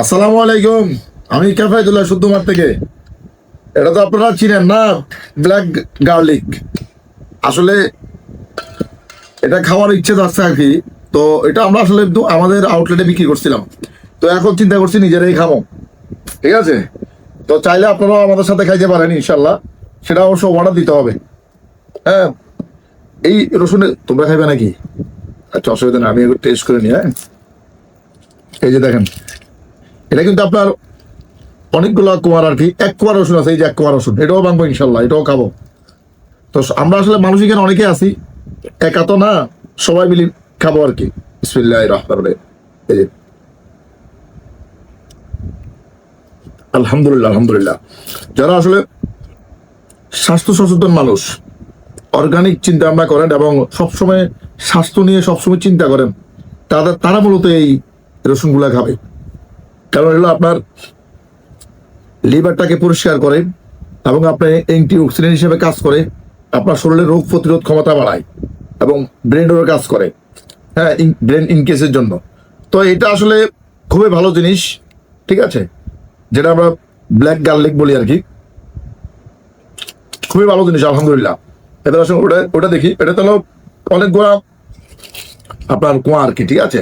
আসসালামু আলাইকুম। আমি ক্যাফায়তুল্লাহ শুদ্ধমার থেকে। এটা তো আপনারা চিনেন না, ব্ল্যাক গার্লিক। আসলে এটা খাওয়ার ইচ্ছে যাচ্ছে আর কি। তো এটা আমরা আসলে আমাদের আউটলেটে বিক্রি করছিলাম। তো এখন চিন্তা করছি নিজেরাই খাবো। ঠিক আছে, তো চাইলে আপনারাও আমাদের সাথে খাইতে পারেন ইনশাল্লাহ। সেটা অবশ্য অর্ডার দিতে হবে। হ্যাঁ, এই রসুনে তোমরা খাইবে নাকি? আচ্ছা, অসুবিধা নেই, আমি একটু টেস্ট করে নিই। হ্যাঁ, এই যে দেখেন, এটা কিন্তু আপনার অনেকগুলো কুয়ার আর কি। এক কুয়ার রসুন আছে, এই যে এক কুয়ার রসুন, এটাও বানবো ইনশাল্লাহ, এটাও খাবো। তো আমরা আসলে মানুষ এখানে অনেকে আছি, একা তো না, সবাই মিলে খাবো আর কি। বিসমিল্লাহির রহমানির রহিম। এই যে আলহামদুলিল্লাহ আলহামদুলিল্লাহ। যারা আসলে স্বাস্থ্য সচেতন মানুষ, অর্গানিক চিন্তা ভাবনা করেন এবং সবসময় স্বাস্থ্য নিয়ে সবসময় চিন্তা করেন, তারা মূলত এই রসুনগুলা খাবে। কারণ এগুলো আপনার লিভারটাকে পরিষ্কার করে এবং আপনার অ্যান্টি অক্সিডেন্ট হিসেবে কাজ করে, আপনার শরীরে রোগ প্রতিরোধ ক্ষমতা বাড়ায় এবং ব্রেনেরও কাজ করে। হ্যাঁ, ব্রেন ইনকেসের জন্য। তো এটা আসলে খুবই ভালো জিনিস। ঠিক আছে, যেটা আমরা ব্ল্যাক গার্লিক বলি আর কি, খুবই ভালো জিনিস আলহামদুলিল্লাহ। এটা আসলে ওটা ওটা দেখি, এটা তো হলো অনেক গোড়া আপনার কুয়া আর কি। ঠিক আছে।